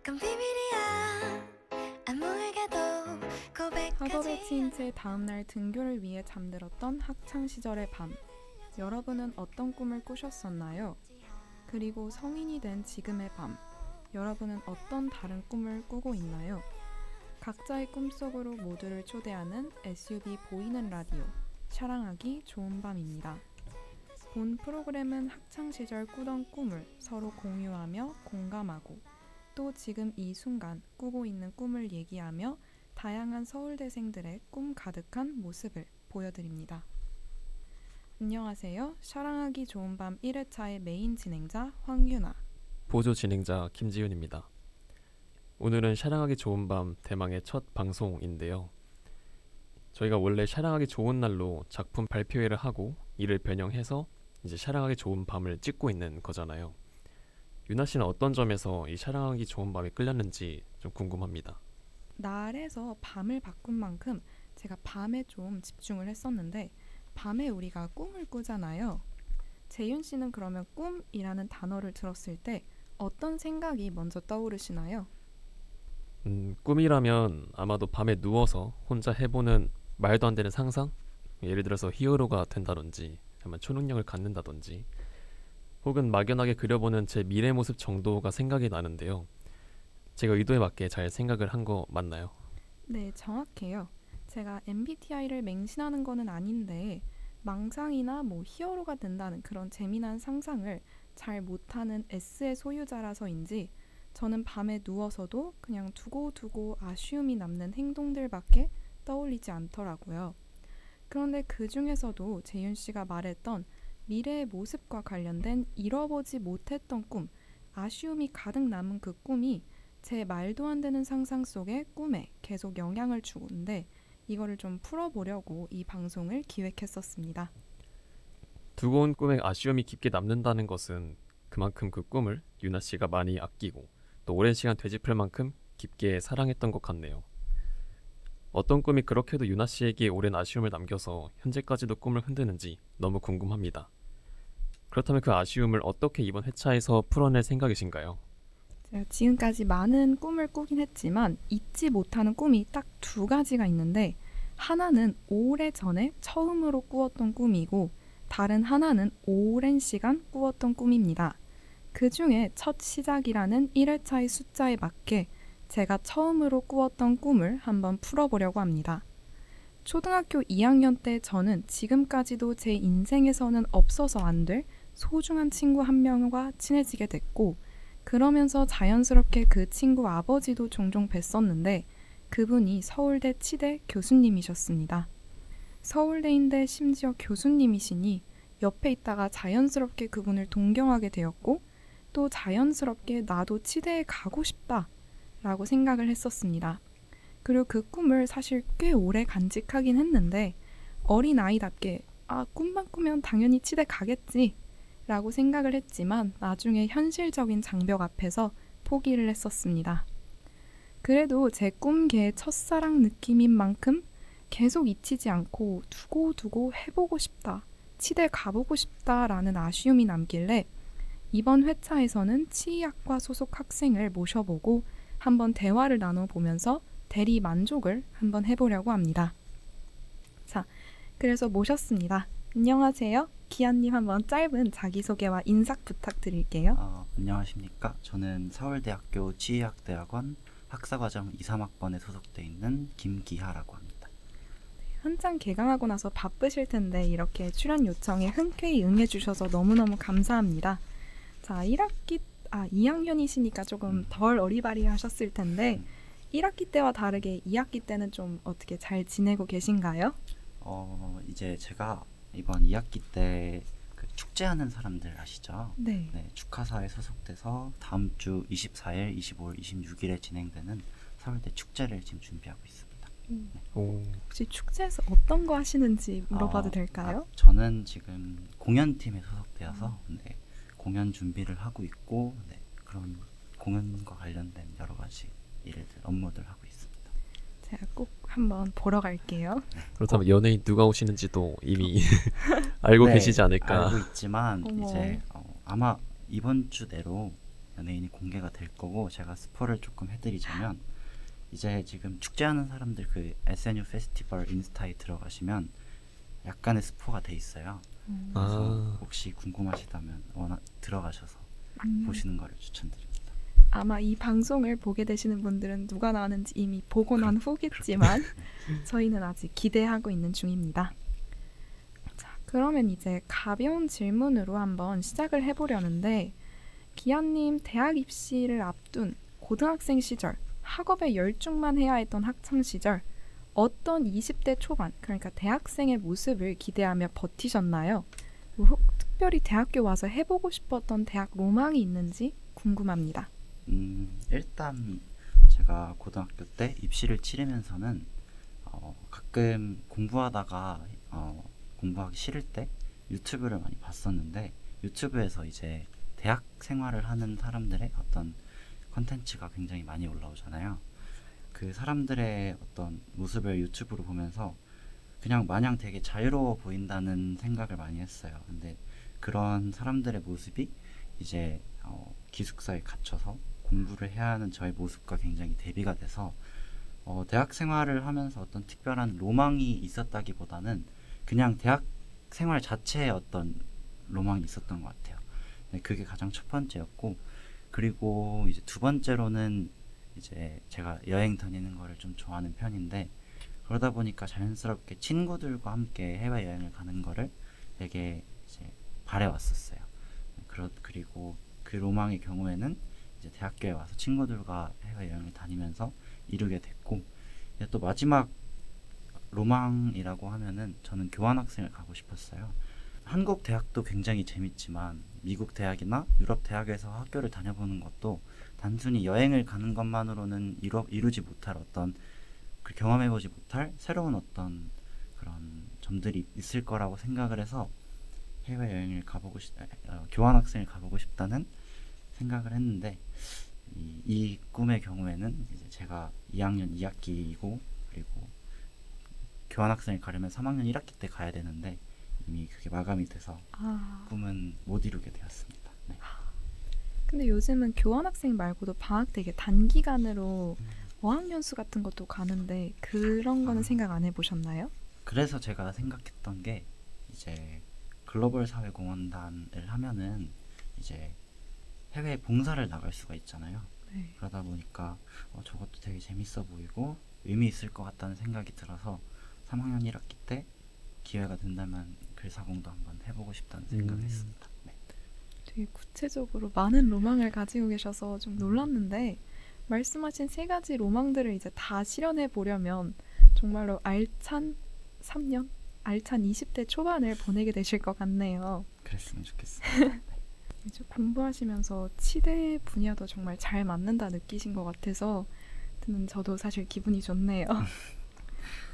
그건 비밀이야. 아무에게도 학업에 고백하지. 치인 채 다음날 등교를 위해 잠들었던 학창시절의 밤. 여러분은 어떤 꿈을 꾸셨었나요? 그리고 성인이 된 지금의 밤. 여러분은 어떤 다른 꿈을 꾸고 있나요? 각자의 꿈속으로 모두를 초대하는 SUB 보이는 라디오 사랑하기 좋은 밤입니다. 본 프로그램은 학창시절 꾸던 꿈을 서로 공유하며 공감하고 또 지금 이 순간 꾸고 있는 꿈을 얘기하며 다양한 서울대생들의 꿈 가득한 모습을 보여드립니다. 안녕하세요. 사랑하기 좋은 밤 1회차의 메인 진행자 황유나, 보조 진행자 김지윤입니다. 오늘은 사랑하기 좋은 밤 대망의 첫 방송인데요. 저희가 원래 사랑하기 좋은 날로 작품 발표회를 하고 이를 변형해서 이제 사랑하기 좋은 밤을 찍고 있는 거잖아요. 유나 씨는 어떤 점에서 이 사랑하기 좋은 밤에 끌렸는지 좀 궁금합니다. 날에서 밤을 바꾼 만큼 제가 밤에 좀 집중을 했었는데 밤에 우리가 꿈을 꾸잖아요. 재윤 씨는 그러면 꿈이라는 단어를 들었을 때 어떤 생각이 먼저 떠오르시나요? 꿈이라면 아마도 밤에 누워서 혼자 해보는 말도 안 되는 상상? 예를 들어서 히어로가 된다든지 아니면 초능력을 갖는다든지 혹은 막연하게 그려보는 제 미래 모습 정도가 생각이 나는데요. 제가 의도에 맞게 잘 생각을 한 거 맞나요? 네, 정확해요. 제가 MBTI를 맹신하는 거는 아닌데 망상이나 히어로가 된다는 그런 재미난 상상을 잘 못하는 S의 소유자라서인지 저는 밤에 누워서도 그냥 두고두고 아쉬움이 남는 행동들밖에 떠올리지 않더라고요. 그런데 그 중에서도 재윤 씨가 말했던 미래의 모습과 관련된 잃어보지 못했던 꿈, 아쉬움이 가득 남은 그 꿈이 제 말도 안 되는 상상 속의 꿈에 계속 영향을 주는데 이거를 좀 풀어보려고 이 방송을 기획했었습니다. 두고 온 꿈에 아쉬움이 깊게 남는다는 것은 그만큼 그 꿈을 유나 씨가 많이 아끼고 또 오랜 시간 되짚을 만큼 깊게 사랑했던 것 같네요. 어떤 꿈이 그렇게도 유나 씨에게 오랜 아쉬움을 남겨서 현재까지도 꿈을 흔드는지 너무 궁금합니다. 그렇다면 그 아쉬움을 어떻게 이번 회차에서 풀어낼 생각이신가요? 제가 지금까지 많은 꿈을 꾸긴 했지만 잊지 못하는 꿈이 딱 두 가지가 있는데 하나는 오래전에 처음으로 꾸었던 꿈이고 다른 하나는 오랜 시간 꾸었던 꿈입니다. 그 중에 첫 시작이라는 1회차의 숫자에 맞게 제가 처음으로 꾸었던 꿈을 한번 풀어보려고 합니다. 초등학교 2학년 때 저는 지금까지도 제 인생에서는 없어서 안 될 소중한 친구 한 명과 친해지게 됐고 그러면서 자연스럽게 그 친구 아버지도 종종 뵀었는데 그분이 서울대 치대 교수님이셨습니다. 서울대인데 심지어 교수님이시니 옆에 있다가 자연스럽게 그분을 동경하게 되었고 또 자연스럽게 나도 치대에 가고 싶다 라고 생각을 했었습니다. 그리고 그 꿈을 사실 꽤 오래 간직하긴 했는데 어린아이답게 꿈만 꾸면 당연히 치대 가겠지 라고 생각을 했지만 나중에 현실적인 장벽 앞에서 포기를 했었습니다. 그래도 제 꿈계의 첫사랑 느낌인 만큼 계속 잊히지 않고 두고두고 해보고 싶다, 치대 가보고 싶다라는 아쉬움이 남길래 이번 회차에서는 치의학과 소속 학생을 모셔보고 한번 대화를 나눠보면서 대리 만족을 한번 해보려고 합니다. 자, 그래서 모셨습니다. 안녕하세요. 기아님 한번 짧은 자기소개와 인사 부탁드릴게요. 안녕하십니까. 저는 서울대학교 치의학대학원 학사과정 2, 3학번에 소속돼 있는 김기하라고 합니다. 현장 개강하고 나서 바쁘실 텐데 이렇게 출연 요청에 흔쾌히 응해주셔서 너무너무 감사합니다. 자, 2학년이시니까 조금 덜 어리바리하셨을 텐데 1학기 때와 다르게 2학기 때는 좀 어떻게 잘 지내고 계신가요? 이제 제가 이번 2학기 때 그 축제하는 사람들 아시죠? 네. 축하사에 소속돼서 다음 주 24일, 25일, 26일에 진행되는 서울대 축제를 지금 준비하고 있습니다. 혹시 축제에서 어떤 거 하시는지 물어봐도 될까요? 저는 지금 공연팀에 소속되어서 공연 준비를 하고 있고 그런 공연과 관련된 여러 가지 일들, 업무들 하고 있습니다. 제가 꼭 한번 보러 갈게요. 그렇다면 연예인 누가 오시는지도 이미 알고 계시지 않을까. 알고 있지만 어머. 이제 아마 이번 주 내로 연예인이 공개가 될 거고, 제가 스포를 조금 해드리자면 이제 지금 축제하는 사람들 그 SNU 페스티벌 인스타에 들어가시면 약간의 스포가 돼 있어요. 그래서 혹시 궁금하시다면 들어가셔서 보시는 거를 추천드립니다. 아마 이 방송을 보게 되시는 분들은 누가 나왔는지 이미 보고 난 후겠지만 저희는 아직 기대하고 있는 중입니다. 자, 그러면 이제 가벼운 질문으로 한번 시작을 해보려는데, 기아님 대학 입시를 앞둔 고등학생 시절, 학업에 열중만 해야 했던 학창 시절, 어떤 20대 초반, 그러니까 대학생의 모습을 기대하며 버티셨나요? 특별히 대학교 와서 해보고 싶었던 대학 로망이 있는지 궁금합니다. 일단 제가 고등학교 때 입시를 치르면서는 가끔 공부하다가 공부하기 싫을 때 유튜브를 많이 봤었는데, 유튜브에서 이제 대학 생활을 하는 사람들의 어떤 컨텐츠가 굉장히 많이 올라오잖아요. 그 사람들의 어떤 모습을 유튜브로 보면서 그냥 마냥 되게 자유로워 보인다는 생각을 많이 했어요. 근데 그런 사람들의 모습이 이제 기숙사에 갇혀서 공부를 해야 하는 저의 모습과 굉장히 대비가 돼서 대학 생활을 하면서 어떤 특별한 로망이 있었다기보다는 그냥 대학 생활 자체에 어떤 로망이 있었던 것 같아요. 네, 그게 가장 첫 번째였고, 그리고 이제 두 번째로는 이제 제가 여행 다니는 거를 좀 좋아하는 편인데, 그러다 보니까 자연스럽게 친구들과 함께 해외여행을 가는 거를 되게 이제 바래왔었어요. 그리고 그 로망의 경우에는 이제 대학교에 와서 친구들과 해외여행을 다니면서 이루게 됐고, 이제 또 마지막 로망이라고 하면은 저는 교환학생을 가고 싶었어요. 한국 대학도 굉장히 재밌지만 미국 대학이나 유럽 대학에서 학교를 다녀보는 것도 단순히 여행을 가는 것만으로는 이루지 못할 어떤, 경험해보지 못할 새로운 어떤 그런 점들이 있을 거라고 생각을 해서 해외여행을 교환학생을 가보고 싶다는 생각을 했는데, 이 꿈의 경우에는 이제 제가 2학년 2학기이고 그리고 교환학생을 가려면 3학년 1학기 때 가야 되는데 이미 그게 마감이 돼서 꿈은 못 이루게 되었습니다. 네. 근데 요즘은 교환학생 말고도 방학 되게 단기간으로 어학연수 같은 것도 가는데 그런 거는 생각 안 해보셨나요? 그래서 제가 생각했던 게, 이제 글로벌 사회공헌단을 하면은 이제 해외 봉사를 나갈 수가 있잖아요. 네. 그러다 보니까 저것도 되게 재밌어 보이고 의미 있을 것 같다는 생각이 들어서 3학년 1학기 때 기회가 된다면 글사공도 한번 해보고 싶다는 생각을 했습니다. 네. 되게 구체적으로 많은 로망을 가지고 계셔서 좀 놀랐는데, 말씀하신 세 가지 로망들을 이제 다 실현해 보려면 정말로 알찬 3년, 알찬 20대 초반을 보내게 되실 것 같네요. 그랬으면 좋겠습니다. 이제 공부하시면서 치대 분야도 정말 잘 맞는다 느끼신 것 같아서 저도 사실 기분이 좋네요.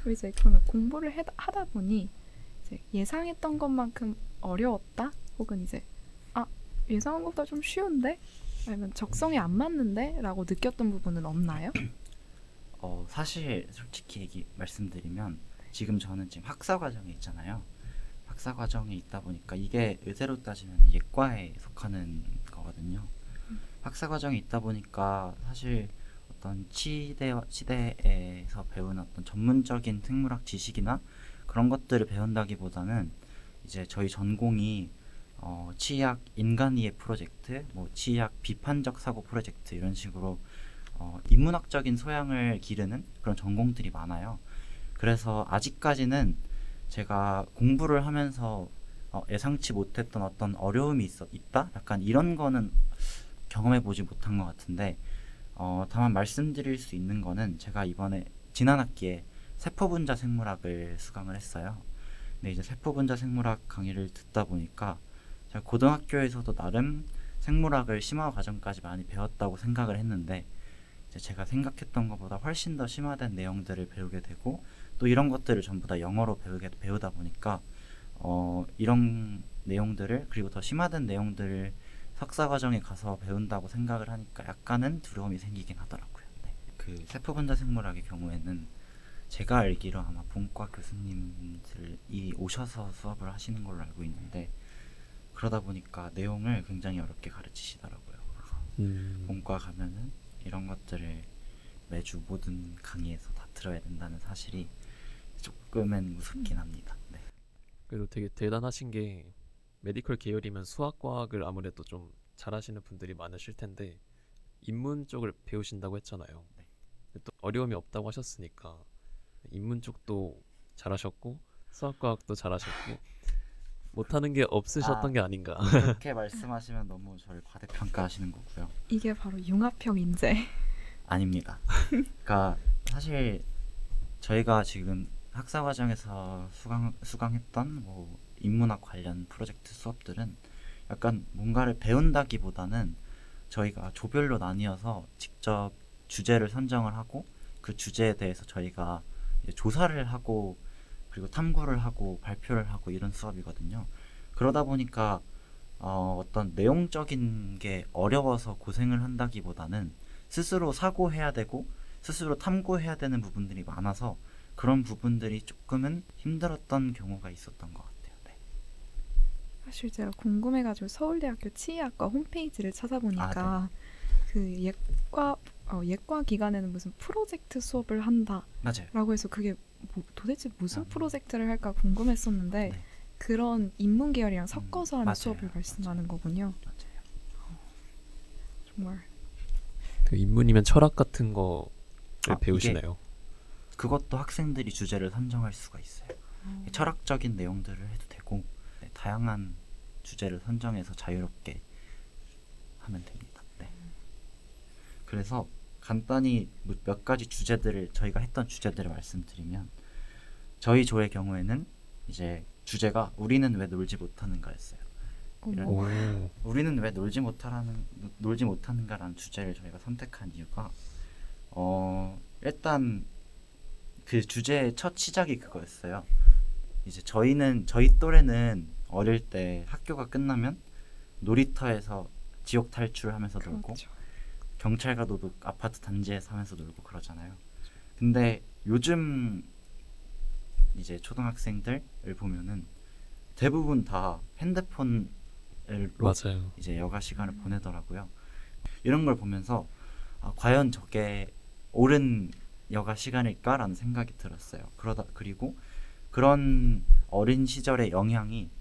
이제 그러면 공부를 하다 보니 이제 예상했던 것만큼 어려웠다? 혹은 이제 예상한 것보다 좀 쉬운데? 아니면 적성에 안 맞는데? 라고 느꼈던 부분은 없나요? 사실 솔직히 말씀드리면 지금 저는 지금 학사과정에 있잖아요. 학사과정에 있다 보니까 이게 의대로 따지면 예과에 속하는 거거든요. 학사과정에 있다 보니까 사실 어떤 치대에서 배우는 어떤 전문적인 생물학 지식이나 그런 것들을 배운다기보다는 이제 저희 전공이 치의학 인간이해 프로젝트, 치의학 비판적 사고 프로젝트, 이런 식으로 인문학적인 소양을 기르는 그런 전공들이 많아요. 그래서 아직까지는 제가 공부를 하면서 예상치 못했던 어떤 어려움이 있다? 약간 이런 거는 경험해보지 못한 것 같은데, 다만 말씀드릴 수 있는 거는 제가 지난 학기에 세포분자 생물학을 수강을 했어요. 근데 이제 세포분자 생물학 강의를 듣다 보니까 제가 고등학교에서도 나름 생물학을 심화 과정까지 많이 배웠다고 생각을 했는데, 이제 제가 생각했던 것보다 훨씬 더 심화된 내용들을 배우게 되고, 또 이런 것들을 전부 다 영어로 배우다 보니까 이런 내용들을, 그리고 더 심화된 내용들을 석사 과정에 가서 배운다고 생각을 하니까 약간은 두려움이 생기긴 하더라고요. 네. 그 세포분자 생물학의 경우에는 제가 알기로 아마 본과 교수님들이 오셔서 수업을 하시는 걸로 알고 있는데, 그러다 보니까 내용을 굉장히 어렵게 가르치시더라고요. 본과 가면은 이런 것들을 매주 모든 강의에서 다 들어야 된다는 사실이 조금은 무섭긴 합니다. 네. 그래도 되게 대단하신 게 메디컬 계열이면 수학과학을 아무래도 좀 잘하시는 분들이 많으실 텐데 인문 쪽을 배우신다고 했잖아요. 네. 근데 또 어려움이 없다고 하셨으니까 인문 쪽도 잘하셨고 수학과학도 잘하셨고 못하는 게 없으셨던 게 아닌가. 그렇게 말씀하시면 너무 저를 과대평가하시는 거고요. 이게 바로 융합형 인재. 아닙니다. 그러니까 사실 저희가 지금 학사 과정에서 수강했던 뭐 인문학 관련 프로젝트 수업들은 약간 뭔가를 배운다기보다는 저희가 조별로 나뉘어서 직접 주제를 선정을 하고 그 주제에 대해서 저희가 이제 조사를 하고 그리고 탐구를 하고 발표를 하고 이런 수업이거든요. 그러다 보니까 어떤 내용적인 게 어려워서 고생을 한다기보다는 스스로 사고해야 되고 스스로 탐구해야 되는 부분들이 많아서 그런 부분들이 조금은 힘들었던 경우가 있었던 것 같아요. 네. 사실 제가 궁금해가지고 서울대학교 치의학과 홈페이지를 찾아보니까 그 예과 기간에는 무슨 프로젝트 수업을 한다라고 맞아요. 해서 그게 도대체 무슨 프로젝트를 할까 궁금했었는데 네. 그런 인문 계열이랑 섞어서 하는 맞아요. 수업을 말씀하는 거군요. 맞아요. 정말 그 인문이면 철학 같은 거를 이게 배우시나요? 그것도 학생들이 주제를 선정할 수가 있어요. 철학적인 내용들을 해도 되고 네, 다양한 주제를 선정해서 자유롭게 하면 됩니다. 네. 그래서 간단히 몇 가지 주제들을 저희가 했던 주제들을 말씀드리면 저희 조의 경우에는 이제 주제가 우리는 왜 놀지 못하는가였어요. 이런 오. 우리는 왜 놀지 못하는가라는 주제를 저희가 선택한 이유가 일단 그 주제의 첫 시작이 그거였어요. 이제 저희 또래는 어릴 때 학교가 끝나면 놀이터에서 지옥 탈출하면서 놀고 그렇죠. 경찰과 도둑 아파트 단지에서 하면서 놀고 그러잖아요. 근데 요즘 이제 초등학생들을 보면은 대부분 다 핸드폰으로 맞아요. 이제 여가 시간을 보내더라고요. 이런 걸 보면서 과연 저게 옳은 여가 시간일까라는 생각이 들었어요. 그리고 그런 어린 시절의 영향이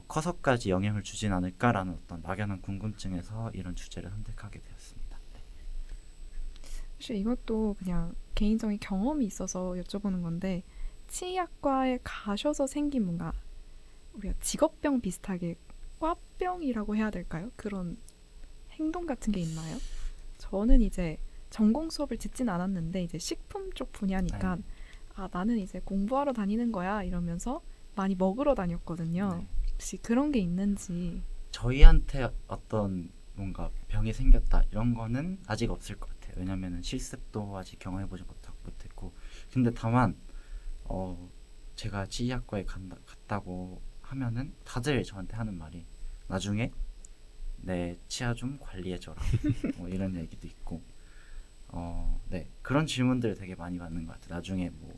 커서까지 영향을 주진 않을까라는 어떤 막연한 궁금증에서 이런 주제를 선택하게 되었습니다. 네. 사실 이것도 그냥 개인적인 경험이 있어서 여쭤보는 건데 치의학과에 가셔서 생긴 뭔가 우리가 직업병 비슷하게 과병이라고 해야 될까요? 그런 행동 같은 게 있나요? 저는 이제 전공 수업을 듣진 않았는데 이제 식품 쪽 분야니까 네. 나는 이제 공부하러 다니는 거야 이러면서 많이 먹으러 다녔거든요. 네. 혹시 그런 게 있는지. 저희한테 어떤 뭔가 병이 생겼다 이런 거는 아직 없을 것 같아요. 왜냐면은 실습도 아직 경험해보지 못했고 근데 다만 제가 치의학과에 갔다고 하면은 다들 저한테 하는 말이 나중에 내 치아 좀 관리해줘라 뭐 이런 얘기도 있고 네 그런 질문들을 되게 많이 받는 것 같아요. 나중에 뭐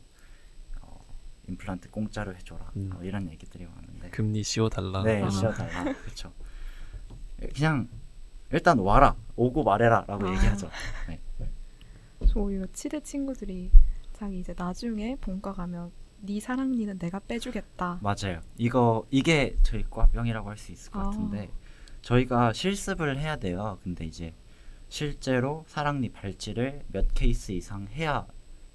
임플란트 공짜로 해줘라 이런 얘기들이 많은데 금리 씌워달라. 네 씌워달라 그렇죠. 그냥 일단 와라 오고 말해라 라고 얘기하죠. 네. 저 오히려 치대 친구들이 자기 이제 나중에 본과 가면 네 사랑니는 내가 빼주겠다. 맞아요. 이게 저희 과병이라고 할 수 있을 것 같은데 저희가 실습을 해야 돼요. 근데 이제 실제로 사랑니 발치를 몇 케이스 이상 해야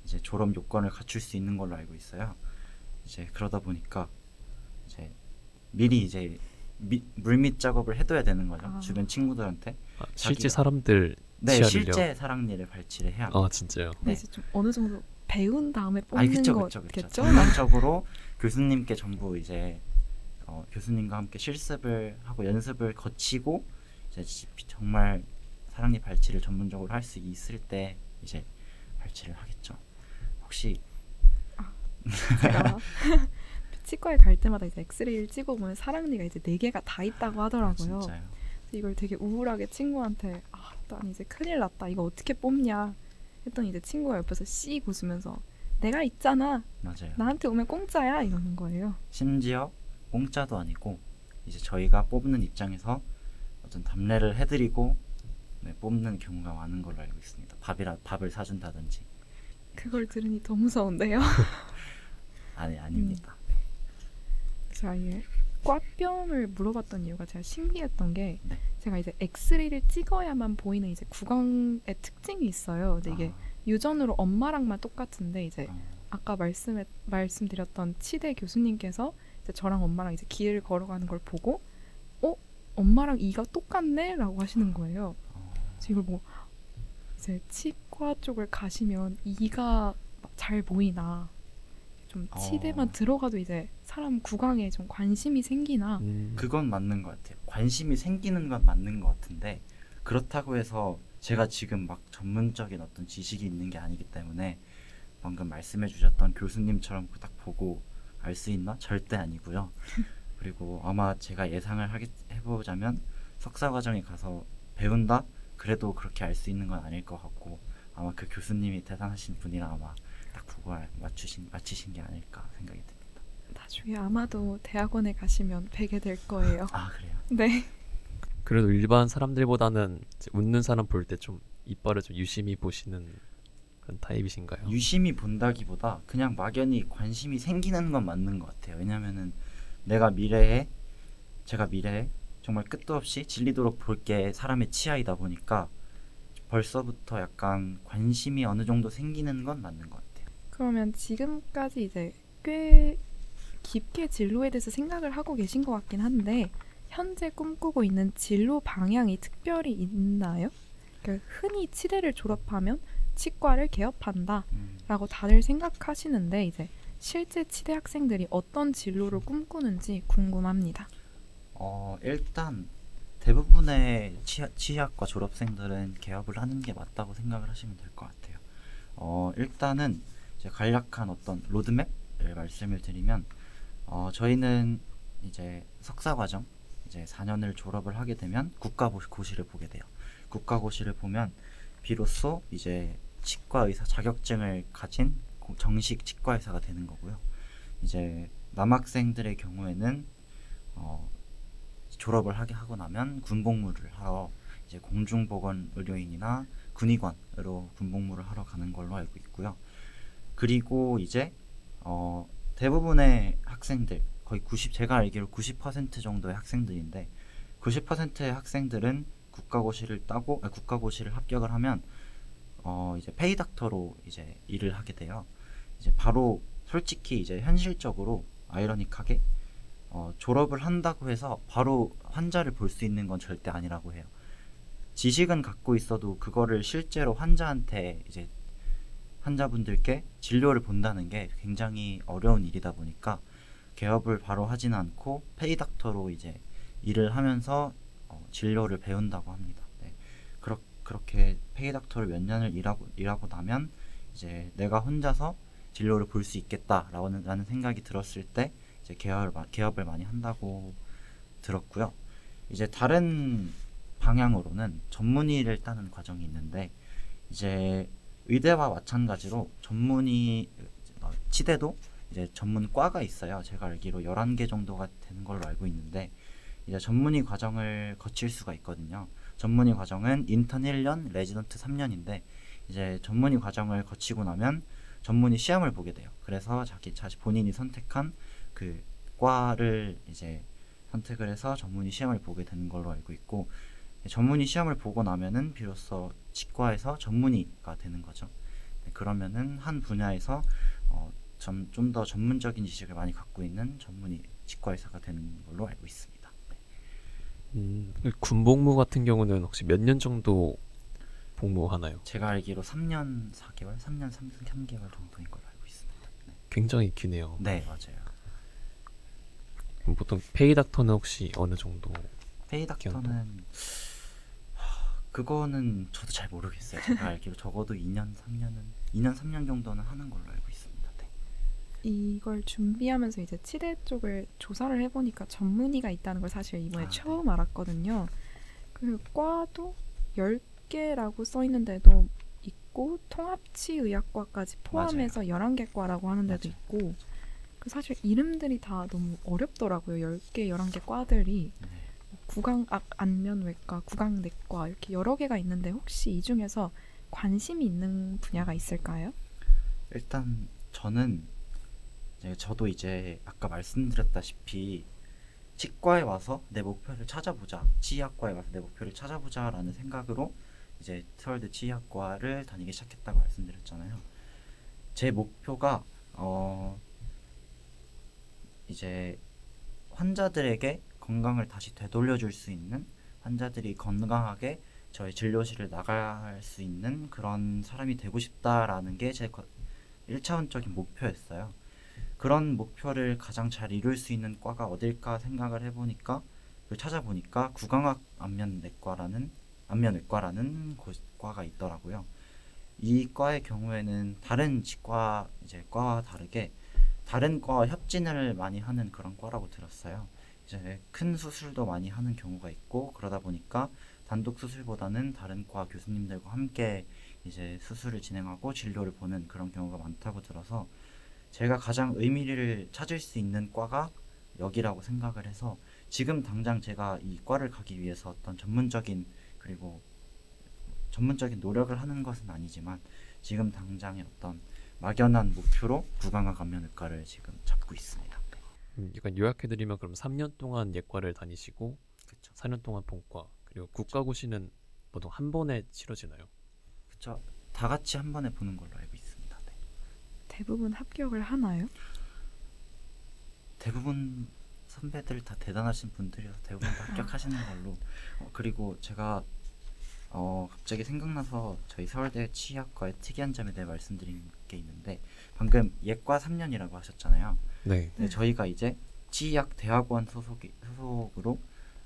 이제 졸업 요건을 갖출 수 있는 걸로 알고 있어요. 이제 그러다 보니까 이제 미리 이제 물밑 작업을 해둬야 되는 거죠. 주변 친구들한테. 실제 사람들 네, 치아를요? 실제 사랑니를 발치를 해야 돼요. 진짜요? 근데 이제 좀 어느 정도 배운 다음에 뽑는 거겠죠? 전반적으로 교수님께 전부 이제 교수님과 함께 실습을 하고 연습을 거치고 이제 정말 사랑니 발치를 전문적으로 할 수 있을 때 이제 발치를 하겠죠. 혹시 제가 치과에 갈 때마다 이제 엑스레이를 찍어보면 사랑니가 이제 4개가 다 있다고 하더라고요. 진짜요? 이걸 되게 우울하게 친구한테 난 이제 큰일 났다. 이거 어떻게 뽑냐 했더니 이제 친구가 옆에서 씩 웃으면서 내가 있잖아. 맞아요. 나한테 오면 공짜야 이러는 거예요. 심지어 공짜도 아니고 이제 저희가 뽑는 입장에서 어떤 답례를 해드리고 네, 뽑는 경우가 많은 걸로 알고 있습니다. 밥을 사준다든지. 그걸 들으니 더 무서운데요. 아닙니다. 제가 이 과병을 물어봤던 이유가 제가 신기했던 게 네. 제가 이제 엑스레이를 찍어야만 보이는 이제 구강의 특징이 있어요. 근데 이게 유전으로 엄마랑만 똑같은데 이제 아까 말씀드렸던 치대 교수님께서 이제 저랑 엄마랑 이제 길을 걸어가는 걸 보고 엄마랑 이가 똑같네라고 하시는 거예요. 그래서 이걸 뭐 이제 치과 쪽을 가시면 이가 잘 보이나 좀 치대만 들어가도 이제 사람 구강에 좀 관심이 생기나 그건 맞는 것 같아요. 관심이 생기는 건 맞는 것 같은데 그렇다고 해서 제가 지금 막 전문적인 어떤 지식이 있는 게 아니기 때문에 방금 말씀해 주셨던 교수님처럼 딱 보고 알 수 있나? 절대 아니고요. 그리고 아마 제가 예상을 해보자면 석사 과정에 가서 배운다? 그래도 그렇게 알 수 있는 건 아닐 것 같고 아마 그 교수님이 대단하신 분이라 아마 딱 보고 맞추신 게 아닐까 생각이 듭니다. 나중에 아마도 대학원에 가시면 뵈게 될 거예요. 아 그래요? 네. 그래도 일반 사람들보다는 이제 웃는 사람 볼 때 좀 이빨을 좀 유심히 보시는 그런 타입이신가요? 유심히 본다기보다 그냥 막연히 관심이 생기는 건 맞는 것 같아요. 왜냐면은 제가 미래에 정말 끝도 없이 질리도록 볼 게 사람의 치아이다 보니까 벌써부터 약간 관심이 어느 정도 생기는 건 맞는 것 같아요. 그러면 지금까지 이제 꽤 깊게 진로에 대해서 생각을 하고 계신 것 같긴 한데 현재 꿈꾸고 있는 진로 방향이 특별히 있나요? 그러니까 흔히 치대를 졸업하면 치과를 개업한다라고 다들 생각하시는데 이제 실제 치대 학생들이 어떤 진로를 꿈꾸는지 궁금합니다. 일단 대부분의 치의학과 졸업생들은 개업을 하는 게 맞다고 생각을 하시면 될 것 같아요. 일단은 이제 간략한 어떤 로드맵을 말씀을 드리면 저희는 이제 석사 과정 이제 4년을 졸업을 하게 되면 국가고시를 보게 돼요. 국가고시를 보면 비로소 이제 치과 의사 자격증을 가진 정식 치과 의사가 되는 거고요. 이제 남학생들의 경우에는 졸업을 하고 나면 군복무를 하러 이제 공중보건 의료인이나 군의관으로 군복무를 하러 가는 걸로 알고 있고요. 그리고 이제 대부분의 학생들 거의 제가 알기로 90% 정도의 학생들인데 90%의 학생들은 국가고시를 합격을 하면 이제 페이닥터로 이제 일을 하게 돼요. 이제 바로 솔직히 이제 현실적으로 아이러니하게 졸업을 한다고 해서 바로 환자를 볼 수 있는 건 절대 아니라고 해요. 지식은 갖고 있어도 그거를 실제로 환자분들께 진료를 본다는 게 굉장히 어려운 일이다 보니까 개업을 바로 하지는 않고 페이닥터로 이제 일을 하면서 진료를 배운다고 합니다. 네. 그렇게 페이닥터를 몇 년을 일하고 나면 이제 내가 혼자서 진료를 볼 수 있겠다라는 생각이 들었을 때 이제 개업을 많이 한다고 들었고요. 이제 다른 방향으로는 전문의를 따는 과정이 있는데 이제 의대와 마찬가지로 치대도 이제 전문과가 있어요. 제가 알기로 11개 정도가 되는 걸로 알고 있는데 이제 전문의 과정을 거칠 수가 있거든요. 전문의 과정은 인턴 1년, 레지던트 3년인데 이제 전문의 과정을 거치고 나면 전문의 시험을 보게 돼요. 그래서 본인이 선택한 그 과를 이제 선택을 해서 전문의 시험을 보게 되는 걸로 알고 있고 전문의 시험을 보고 나면은 비로소 치과에서 전문의가 되는 거죠. 네, 그러면은 한 분야에서 좀 더 전문적인 지식을 많이 갖고 있는 전문의 치과 의사가 되는 걸로 알고 있습니다. 네. 군복무 같은 경우는 혹시 몇 년 정도 복무하나요? 제가 알기로 3년 4개월, 3년 3개월 정도인 걸로 알고 있습니다. 네. 굉장히 기네요. 네, 맞아요. 그럼 보통 페이닥터는 혹시 어느 정도? 페이닥터는 그거는 저도 잘 모르겠어요. 제가 알기로 적어도 2년 3년 정도는 하는 걸로 알고 있습니다. 네. 이걸 준비하면서 이제 치대 쪽을 조사를 해보니까 전문의가 있다는 걸 사실 이번에 처음 알았거든요. 그 과도 10개라고 써있는데도 있고 통합치의학과까지 포함해서 맞아요. 11개 과라고 하는데도 맞아요. 있고 사실 이름들이 다 너무 어렵더라고요. 10개, 11개 과들이. 네. 구강악 안면외과, 구강내과 이렇게 여러 개가 있는데 혹시 이 중에서 관심이 있는 분야가 있을까요? 일단 저도 이제 아까 말씀드렸다시피 치과에 와서 내 목표를 찾아보자, 치의학과에 와서 내 목표를 찾아보자라는 생각으로 이제 서울대 치의학과를 다니기 시작했다고 말씀드렸잖아요. 제 목표가 이제 환자들에게 건강을 다시 되돌려줄 수 있는, 환자들이 건강하게 저희 진료실을 나갈 수 있는 그런 사람이 되고 싶다라는 게 제 1차원적인 목표였어요. 그런 목표를 가장 잘 이룰 수 있는 과가 어딜까 생각을 해보니까, 그걸 찾아보니까 구강학 안면외과라는 과가 있더라고요. 이 과의 경우에는 다른 치과 이제 과와 다르게 다른 과와 협진을 많이 하는 그런 과라고 들었어요. 이제 큰 수술도 많이 하는 경우가 있고, 그러다 보니까 단독 수술보다는 다른 과 교수님들과 함께 이제 수술을 진행하고 진료를 보는 그런 경우가 많다고 들어서 제가 가장 의미를 찾을 수 있는 과가 여기라고 생각을 해서, 지금 당장 제가 이 과를 가기 위해서 어떤 전문적인 노력을 하는 것은 아니지만 지금 당장의 어떤 막연한 목표로 구강학 안면외과를 지금 잡고 있습니다. 약간 요약해드리면 그럼 3년 동안 예과를 다니시고 그렇죠. 4년 동안 본과, 그리고 국가고시는 보통 한 번에 치러지나요? 그렇죠. 다 같이 한 번에 보는 걸로 알고 있습니다. 네. 대부분 합격을 하나요? 대부분 선배들 다 대단하신 분들이어서 대부분 다 합격하시는 걸로. 그리고 제가 갑자기 생각나서 저희 서울대 치의학과의 특이한 점에 대해 말씀드린 게 있는데, 방금 예과 3년이라고 하셨잖아요. 네. 네, 저희가 이제 치의학 대학원 소속으로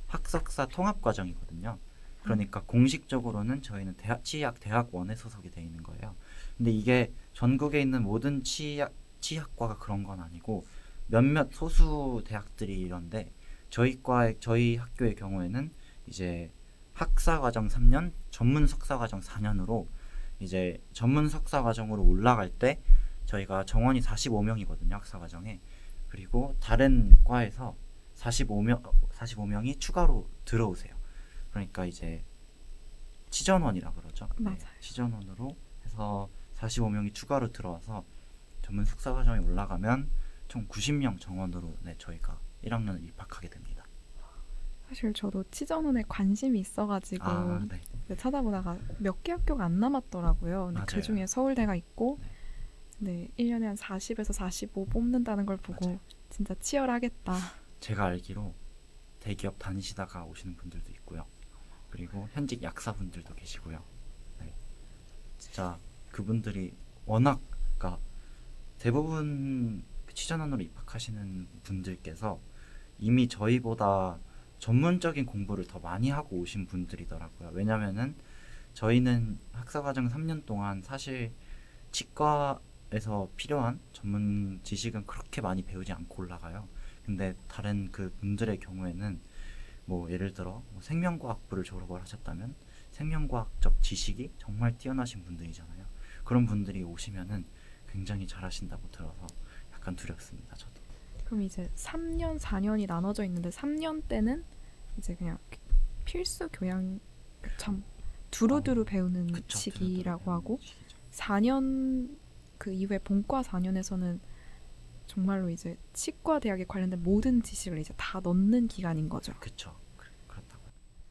학석사 통합 과정이거든요. 그러니까 공식적으로는 저희는 치의학 대학원에 소속이 돼 있는 거예요. 근데 이게 전국에 있는 모든 치의학과가 그런 건 아니고 몇몇 소수 대학들이 이런데, 저희 학교의 경우에는 이제 학사과정 3년, 전문 석사과정 4년으로 이제 전문 석사과정으로 올라갈 때 저희가 정원이 45명이거든요, 학사과정에. 그리고 다른 과에서 45명이 추가로 들어오세요. 그러니까 이제 치전원이라 그러죠. 맞아요. 치전원으로 해서 45명이 추가로 들어와서 전문 석사과정에 올라가면 총 90명 정원으로 저희가 1학년을 입학하게 됩니다. 사실 저도 치전원에 관심이 있어가지고 네. 찾아보다가 몇 개 학교가 안 남았더라고요. 근데 맞아요. 그 중에 서울대가 있고, 네, 1년에 한 40에서 45 뽑는다는 걸 보고 맞아요. 진짜 치열하겠다. 제가 알기로 대기업 다니시다가 오시는 분들도 있고요. 그리고 현직 약사분들도 계시고요. 네. 진짜 그분들이 워낙, 그러니까 대부분 치전원으로 입학하시는 분들께서 이미 저희보다 전문적인 공부를 더 많이 하고 오신 분들이더라고요. 왜냐면은 저희는 학사과정 3년 동안 사실 치과에서 필요한 전문 지식은 그렇게 많이 배우지 않고 올라가요. 근데 다른 그 분들의 경우에는 뭐 예를 들어 생명과학부를 졸업을 하셨다면 생명과학적 지식이 정말 뛰어나신 분들이잖아요. 그런 분들이 오시면은 굉장히 잘하신다고 들어서 약간 두렵습니다, 저도. 그럼 이제 3년, 4년이 나눠져 있는데 3년 때는 이제 그냥 필수 교양, 참 두루두루 배우는 그쵸, 시기라고 두루두루 하고, 시기죠. 4년 그 이후에 본과 4년에서는 정말로 이제 치과 대학에 관련된 모든 지식을 이제 다 넣는 기간인 거죠. 그쵸. 그렇다고.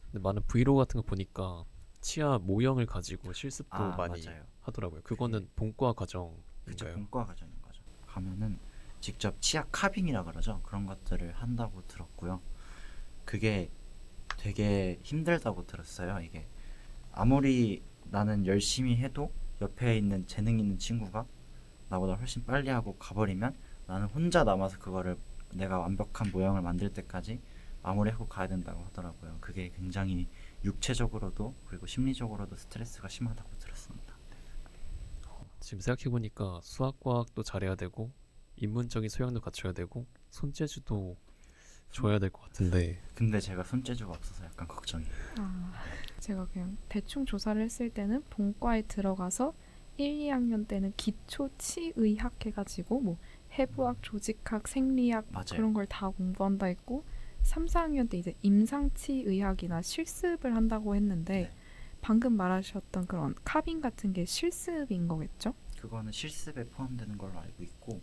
근데 많은 브이로그 같은 거 보니까 치아 모형을 가지고 실습도 아, 많이 맞아요. 하더라고요. 그거는 본과 그쵸. 과정인가요? 본과 과정인 거죠. 가면은 직접 치아 카빙이라 그러죠. 그런 것들을 한다고 들었고요. 그게 되게 힘들다고 들었어요. 이게 아무리 나는 열심히 해도 옆에 있는 재능 있는 친구가 나보다 훨씬 빨리 하고 가버리면 나는 혼자 남아서 그거를 내가 완벽한 모형을 만들 때까지 마무리하고 가야 된다고 하더라고요. 그게 굉장히 육체적으로도 그리고 심리적으로도 스트레스가 심하다고 들었습니다. 지금 생각해보니까 수학과학도 잘해야 되고 인문적인 소양도 갖춰야 되고 손재주도 줘야 될 것 같은데. 근데 제가 손재주가 없어서 약간 걱정이에요. 제가 그냥 대충 조사를 했을 때는 본과에 들어가서 1, 2학년 때는 기초 치의학 해가지고 뭐 해부학, 조직학, 생리학 맞아요. 그런 걸 다 공부한다 했고, 3, 4학년 때 이제 임상치 의학이나 실습을 한다고 했는데 네. 방금 말하셨던 그런 카빈 같은 게 실습인 거겠죠? 그거는 실습에 포함되는 걸로 알고 있고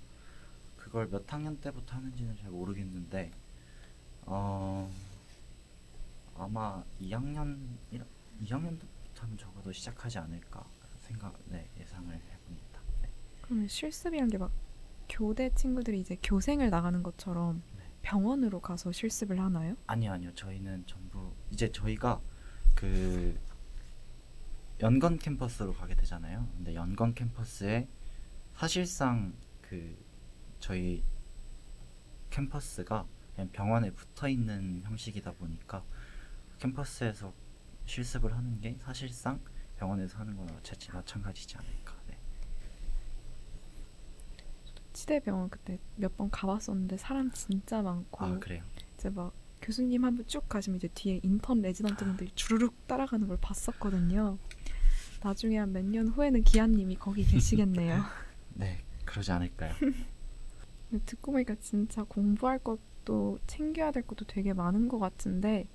그걸 몇 학년 때부터 하는지는 잘 모르겠는데 아마 2학년부터는 적어도 시작하지 않을까 예상을 해봅니다. 네. 그러면 실습이란 게 막 교대 친구들이 이제 교생을 나가는 것처럼 네. 병원으로 가서 실습을 하나요? 아니요. 저희는 전부 이제 저희가 그 연건 캠퍼스로 가게 되잖아요. 근데 연건 캠퍼스에 사실상 그 저희 캠퍼스가 그냥 병원에 붙어 있는 형식이다 보니까 캠퍼스에서 실습을 하는 게 사실상 병원에서 하는 거나 마찬가지지 않을까. 네. 치대병원 그때 몇 번 가봤었는데 사람 진짜 많고 아 그래요? 이제 막 교수님 한 분 쭉 가시면 이제 뒤에 인턴 레지던트 분들이 주르륵 따라가는 걸 봤었거든요. 나중에 한 몇 년 후에는 기아님이 거기 계시겠네요. 네, 그러지 않을까요? 근데 듣고 보니까 진짜 공부할 것도 챙겨야 될 것도 되게 많은 것 같은데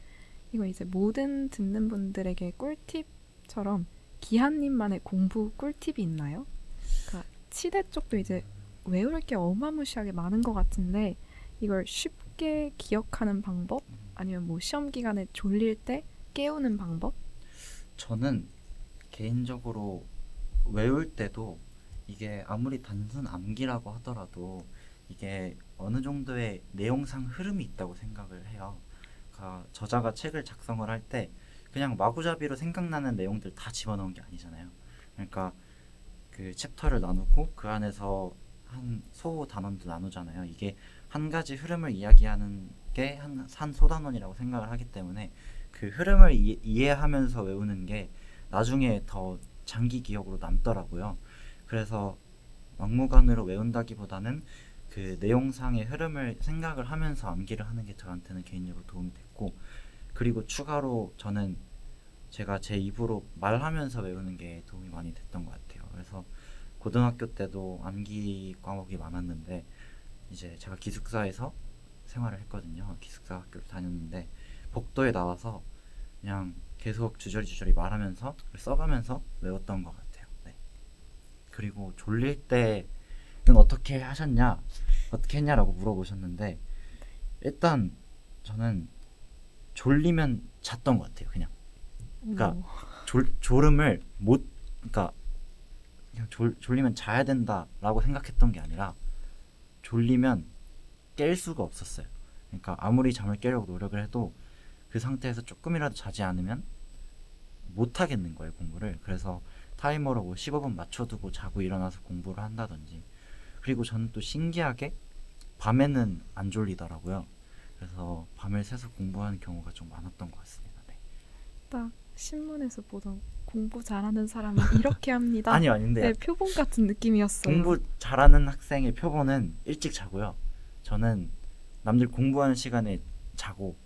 이거 이제 모든 듣는 분들에게 꿀팁처럼 기한님만의 공부 꿀팁이 있나요? 그러니까 치대 쪽도 이제 외울 게 어마무시하게 많은 것 같은데 이걸 쉽게 기억하는 방법? 아니면 뭐 시험 기간에 졸릴 때 깨우는 방법? 저는 개인적으로 외울 때도 이게 아무리 단순 암기라고 하더라도 이게 어느 정도의 내용상 흐름이 있다고 생각을 해요. 그러니까 저자가 책을 작성을 할 때 그냥 마구잡이로 생각나는 내용들 다 집어넣은 게 아니잖아요. 그러니까 그 챕터를 나누고 그 안에서 한 소호 단원도 나누잖아요. 이게 한 가지 흐름을 이야기하는 게 한 소단원이라고 생각을 하기 때문에 그 흐름을 이해하면서 외우는 게 나중에 더 장기 기억으로 남더라고요. 그래서 막무가내로 외운다기보다는 그 내용상의 흐름을 생각을 하면서 암기를 하는 게 저한테는 개인적으로 도움이 됐고 그리고 추가로 저는 제가 제 입으로 말하면서 외우는 게 도움이 많이 됐던 것 같아요. 그래서 고등학교 때도 암기 과목이 많았는데 이제 제가 기숙사에서 생활을 했거든요. 기숙사 학교를 다녔는데 복도에 나와서 그냥 계속 주저리 말하면서 써가면서 외웠던 것 같아요. 네. 그리고 졸릴 때는 어떻게 하셨냐, 어떻게 했냐라고 물어보셨는데 일단 저는 졸리면 잤던 것 같아요. 그러니까 졸음을 그러니까 그냥 졸리면 자야 된다라고 생각했던 게 아니라 졸리면 깰 수가 없었어요. 그러니까 아무리 잠을 깨려고 노력을 해도 그 상태에서 조금이라도 자지 않으면 못 하겠는 거예요, 공부를. 그래서 타이머로 뭐 15분 맞춰두고 자고 일어나서 공부를 한다든지. 그리고 저는 또 신기하게 밤에는 안 졸리더라고요. 그래서 밤을 새서 공부하는 경우가 좀 많았던 것 같습니다. 네. 딱 신문에서 보던 공부 잘하는 사람은 이렇게 합니다. 아니요, 아닌데 네, 표본 같은 느낌이었어요. 공부 잘하는 학생의 표본은 일찍 자고요. 저는 남들 공부하는 시간에 자고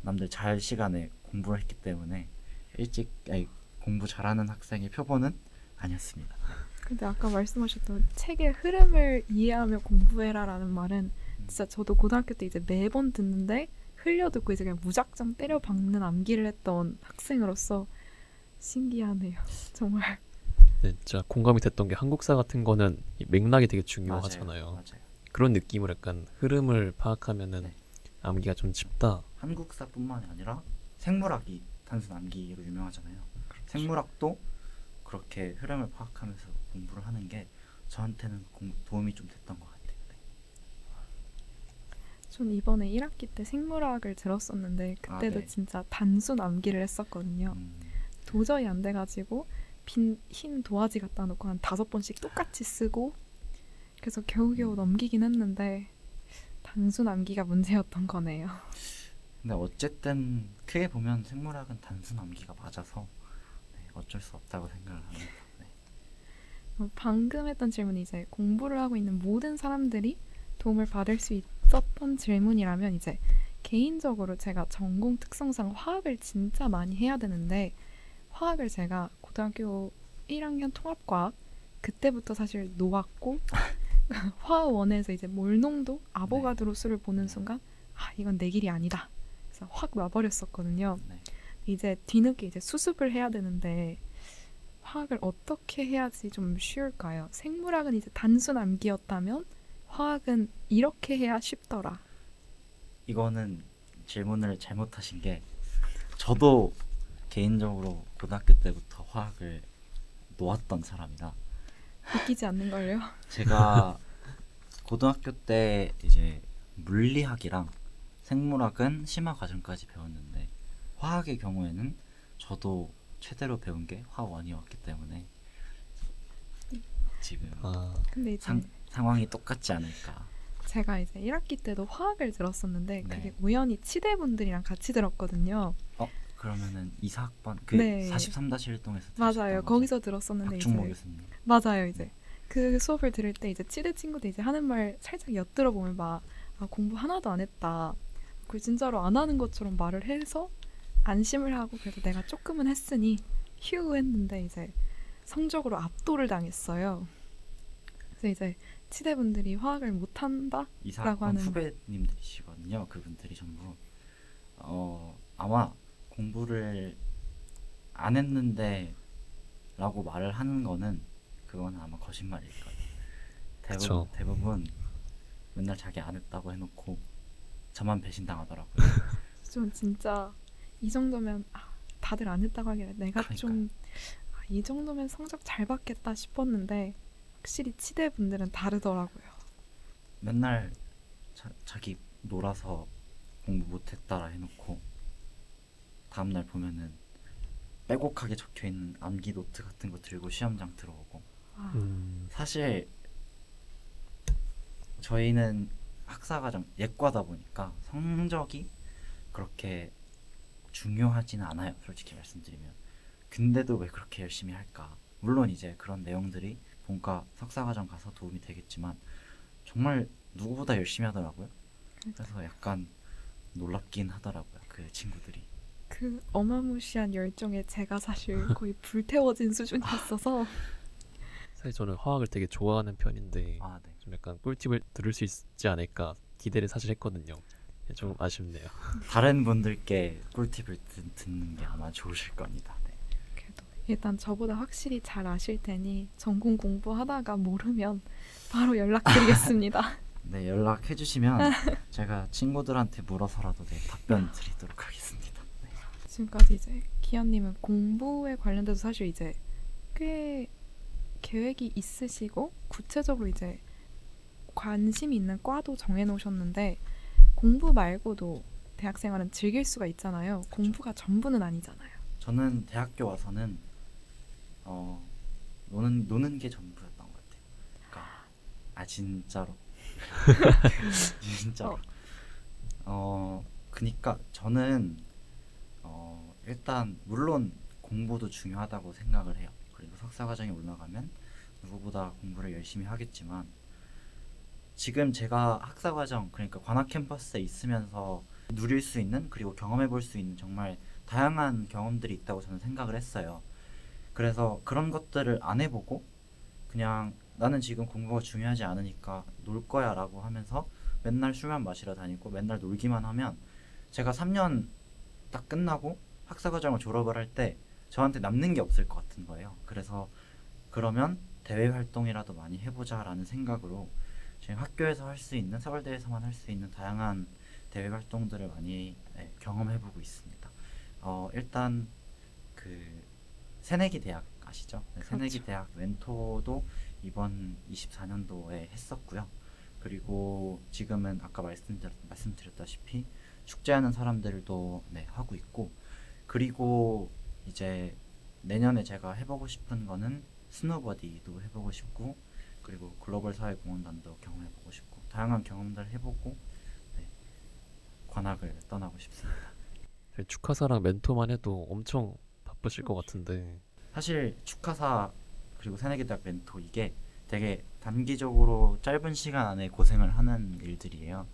남들 잘 시간에 공부를 했기 때문에 공부 잘하는 학생의 표본은 아니었습니다. 근데 아까 말씀하셨던 책의 흐름을 이해하며 공부해라라는 말은 진짜 저도 고등학교 때 이제 매번 듣는데 흘려듣고 이제 그냥 무작정 때려 박는 암기를 했던 학생으로서 신기하네요. 정말. 네, 진짜 공감이 됐던 게 한국사 같은 거는 이 맥락이 되게 중요하잖아요. 맞아요. 그런 느낌으로 약간 흐름을 파악하면은 네. 암기가 좀 쉽다. 한국사뿐만이 아니라 생물학이 단순 암기로 유명하잖아요. 생물학도 그렇게 흐름을 파악하면서 공부를 하는 게 저한테는 도움이 좀 됐던 것 같아요. 네. 전 이번에 1학기 때 생물학을 들었었는데 그때도 네. 진짜 단순 암기를 했었거든요. 도저히 안 돼가지고 흰 도화지 갖다 놓고 한 5번씩 똑같이 쓰고 그래서 겨우겨우 넘기긴 했는데 단순 암기가 문제였던 거네요. 근데 어쨌든 크게 보면 생물학은 단순 암기가 맞아서 네, 어쩔 수 없다고 생각을 합니다. 네. 방금 했던 질문이 이제 공부를 하고 있는 모든 사람들이 도움을 받을 수 있었던 질문이라면 이제 개인적으로 제가 전공 특성상 화학을 진짜 많이 해야 되는데 화학을 제가 고등학교 1학년 통합과학 그때부터 사실 놓았고 화원에서 이제 몰농도 아보가드로 수를 보는 순간 이건 내 길이 아니다 진짜 확 놔버렸었거든요. 네. 이제 뒤늦게 이제 수습을 해야 되는데 화학을 어떻게 해야지 좀 쉬울까요? 생물학은 이제 단순 암기였다면 화학은 이렇게 해야 쉽더라. 이거는 질문을 잘못하신 게 저도 개인적으로 고등학교 때부터 화학을 놓았던 사람이라 믿기지 않는걸요? 제가 고등학교 때 이제 물리학이랑 생물학은 심화 과정까지 배웠는데 화학의 경우에는 저도 최대로 배운 게 화1이었기 때문에 지금 근데 이제 상황이 똑같지 않을까. 제가 이제 1학기 때도 화학을 들었었는데 네. 그게 우연히 치대분들이랑 같이 들었거든요. 그러면은 이사학번 그 네. 43-1동에서 맞아요. 거기서 들었었는데 박중모 이제 교수님. 맞아요. 이제 그 수업을 들을 때 이제 치대 친구들 이제 하는 말 살짝 엿들어 보면 막 공부 하나도 안 했다. 그 진짜로 안 하는 것처럼 말을 해서 안심을 하고 그래도 내가 조금은 했으니 휴 했는데 이제 성적으로 압도를 당했어요. 그래서 이제 치대분들이 화학을 못한다? 이사학번 하는- 후배님들이시거든요. 그분들이 전부 아마 공부를 안 했는데 라고 말을 하는 거는 그건 아마 거짓말일 거예요. 그쵸. 대부분 맨날 자기 안 했다고 해놓고 저만 배신당하더라고요. 좀 진짜 이 정도면 다들 안 했다고 하길래 내가 좀 이 정도면 성적 잘 받겠다 싶었는데 확실히 치대분들은 다르더라고요. 맨날 자기 놀아서 공부 못했다라 해놓고 다음날 보면은 빼곡하게 적혀있는 암기 노트 같은 거 들고 시험장 들어오고. 사실 저희는 학사과정 예과다 보니까 성적이 그렇게 중요하지는 않아요. 솔직히 말씀드리면. 근데도 왜 그렇게 열심히 할까? 물론 이제 그런 내용들이 본과 석사과정 가서 도움이 되겠지만 정말 누구보다 열심히 하더라고요. 그래서 약간 놀랍긴 하더라고요. 그 친구들이. 그 어마무시한 열정에 제가 사실 거의 불태워진 수준이었어서 사실 저는 화학을 되게 좋아하는 편인데 네. 좀 약간 꿀팁을 들을 수 있지 않을까 기대를 사실 했거든요. 좀 아쉽네요. 다른 분들께 꿀팁을 듣는 게 아마 좋으실 겁니다. 네. 그래도 일단 저보다 확실히 잘 아실 테니 전공 공부하다가 모르면 바로 연락드리겠습니다. 네, 연락해 주시면 제가 친구들한테 물어서라도 답변 드리도록 하겠습니다. 네. 지금까지 이제 기현님은 공부에 관련돼서 사실 이제 꽤 계획이 있으시고 구체적으로 이제 관심 있는 과도 정해놓으셨는데 공부 말고도 대학생활은 즐길 수가 있잖아요. 공부가 전부는 아니잖아요. 저는 대학교 와서는 노는 게 전부였던 것 같아요. 그러니까 진짜로 진짜로. 그니까 저는 일단 물론 공부도 중요하다고 생각을 해요. 그리고 석사 과정에 올라가면 누구보다 공부를 열심히 하겠지만 지금 제가 학사 과정 그러니까 관악 캠퍼스에 있으면서 누릴 수 있는 그리고 경험해 볼 수 있는 정말 다양한 경험들이 있다고 저는 생각을 했어요. 그래서 그런 것들을 안 해보고 그냥 나는 지금 공부가 중요하지 않으니까 놀 거야 라고 하면서 맨날 술만 마시러 다니고 맨날 놀기만 하면 제가 3년 딱 끝나고 학사과정을 졸업을 할 때 저한테 남는 게 없을 것 같은 거예요. 그래서 그러면 대외 활동이라도 많이 해보자 라는 생각으로 지금 학교에서 할 수 있는 서울대에서만 할 수 있는 다양한 대외 활동들을 많이 경험해보고 있습니다. 일단 그 새내기 대학 아시죠? 네, 새내기 그렇죠. 대학 멘토도 이번 24년도에 했었고요. 그리고 지금은 아까 말씀드렸다시피 축제하는 사람들도 하고 있고 그리고 이제 내년에 제가 해보고 싶은 거는 스노버디도 해보고 싶고 그리고 글로벌 사회공헌단도 경험해보고 싶고 다양한 경험들을 해보고 관악을 떠나고 싶습니다. 축하사랑 멘토만 해도 엄청 바쁘실 것 같은데 사실 축하사 그리고 새내기 대학 멘토 이게 되게 단기적으로 짧은 시간 안에 고생을 하는 일들이에요.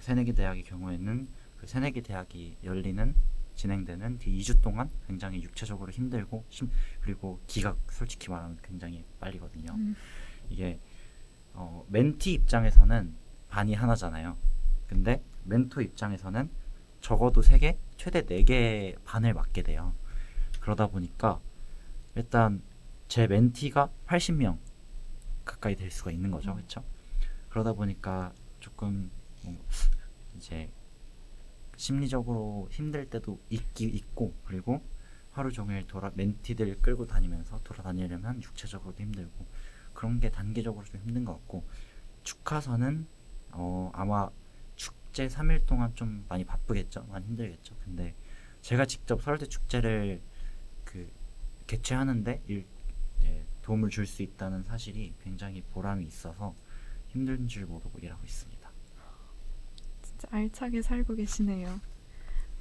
새내기 대학의 경우에는 그 새내기 대학이 진행되는 그 2주 동안 굉장히 육체적으로 힘들고 그리고 기가 솔직히 말하면 굉장히 빨리거든요. 이게 멘티 입장에서는 반이 하나잖아요. 근데 멘토 입장에서는 적어도 3개, 최대 4개 반을 맡게 돼요. 그러다 보니까 일단 제 멘티가 80명 가까이 될 수가 있는 거죠. 그렇죠? 그러다 보니까 조금 이제 심리적으로 힘들 때도 있고, 그리고 하루 종일 멘티들 끌고 다니면서 돌아다니려면 육체적으로도 힘들고, 그런 게 단기적으로 좀 힘든 것 같고, 축하사는 아마 축제 3일 동안 좀 많이 바쁘겠죠. 많이 힘들겠죠. 근데 제가 직접 서울대 축제를 개최하는데 이제 도움을 줄 수 있다는 사실이 굉장히 보람이 있어서 힘든 줄 모르고 일하고 있습니다. 진짜 알차게 살고 계시네요.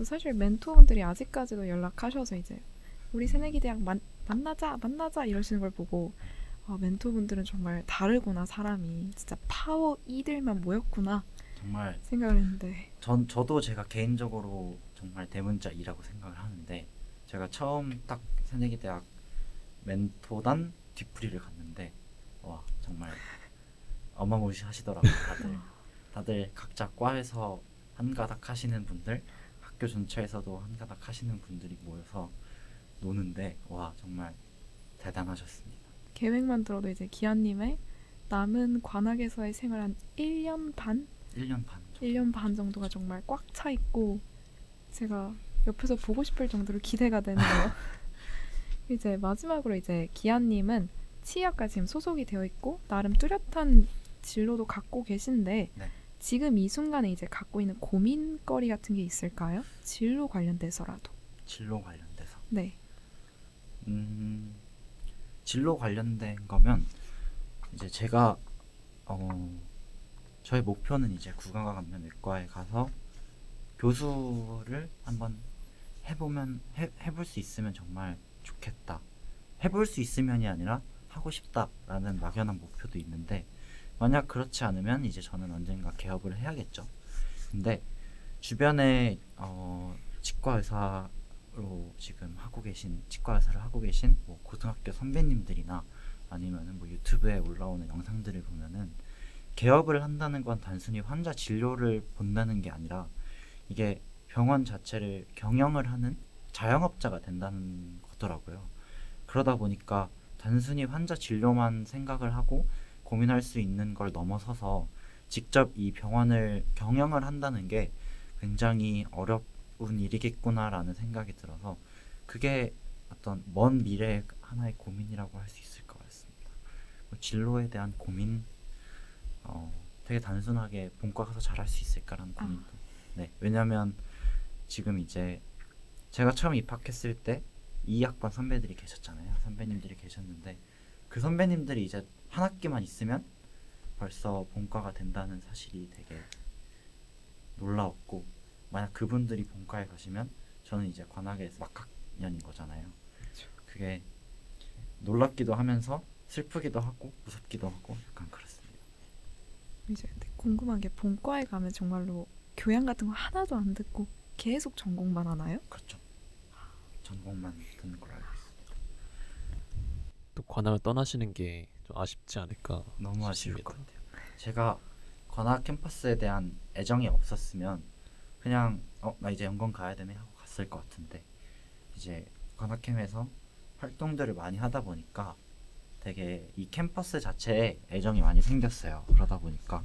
사실 멘토분들이 아직까지도 연락하셔서 이제 우리 새내기 대학 만나자 이러시는 걸 보고 멘토분들은 정말 다르구나, 사람이 진짜 파워 이들만 모였구나 정말 생각을 했는데, 저도 제가 개인적으로 정말 대문자 2라고 생각을 하는데, 제가 처음 딱 새내기 대학 멘토단 뒤풀이를 갔는데 와 정말 어마무시하시더라고요. 다들 각자 과에서 한가닥 하시는 분들, 학교 전체에서도 한가닥 하시는 분들이 모여서 노는데 와 정말 대단하셨습니다. 계획만 들어도 이제 기아님의 남은 관악에서의 생활 한 1년 반? 1년 반 정도. 1년 반 정도가 정말 꽉 차 있고 제가 옆에서 보고 싶을 정도로 기대가 되네요. 이제 마지막으로 이제 기아님은 치의학과 지금 소속이 되어 있고 나름 뚜렷한 진로도 갖고 계신데 네. 지금 이 순간에 이제 갖고 있는 고민거리 같은 게 있을까요? 진로 관련돼서라도. 진로 관련돼서. 네. 진로 관련된 거면 이제 제가 저의 목표는 이제 구강암면 외과에 가서 교수를 한번 해볼 수 있으면 정말 좋겠다. 해볼 수 있으면이 아니라 하고 싶다라는 막연한 목표도 있는데, 만약 그렇지 않으면 이제 저는 언젠가 개업을 해야겠죠. 근데 주변에 치과 의사로 지금 치과 의사를 하고 계신 뭐 고등학교 선배님들이나 아니면은 뭐 유튜브에 올라오는 영상들을 보면은 개업을 한다는 건 단순히 환자 진료를 본다는 게 아니라 이게 병원 자체를 경영을 하는 자영업자가 된다는 거더라고요. 그러다 보니까 단순히 환자 진료만 생각을 하고 고민할 수 있는 걸 넘어서서 직접 이 병원을 경영을 한다는 게 굉장히 어려운 일이겠구나라는 생각이 들어서 그게 어떤 먼 미래의 하나의 고민이라고 할 수 있을 것 같습니다. 진로에 대한 고민, 되게 단순하게 본과 가서 잘할 수 있을까라는 고민도. 네, 왜냐하면 지금 이제 제가 처음 입학했을 때 2학번 선배들이 계셨잖아요. 선배님들이 계셨는데 그 선배님들이 이제 한 학기만 있으면 벌써 본과가 된다는 사실이 되게 놀라웠고, 만약 그분들이 본과에 가시면 저는 이제 관악에서 막학년인 거잖아요. 그게 놀랍기도 하면서 슬프기도 하고 무섭기도 하고 약간 그렇습니다. 이제 궁금한 게 본과에 가면 정말로 교양 같은 거 하나도 안 듣고 계속 전공만 하나요? 그렇죠. 전공만 듣는 걸 알고 있습니다. 또 관악을 떠나시는 게 좀 아쉽지 않을까 너무 아쉬울 싶습니다. 것 같아요. 제가 관악 캠퍼스에 대한 애정이 없었으면 그냥 나 이제 연건 가야 되네 하고 갔을 것 같은데, 이제 관악캠에서 활동들을 많이 하다 보니까 되게 이 캠퍼스 자체에 애정이 많이 생겼어요. 그러다 보니까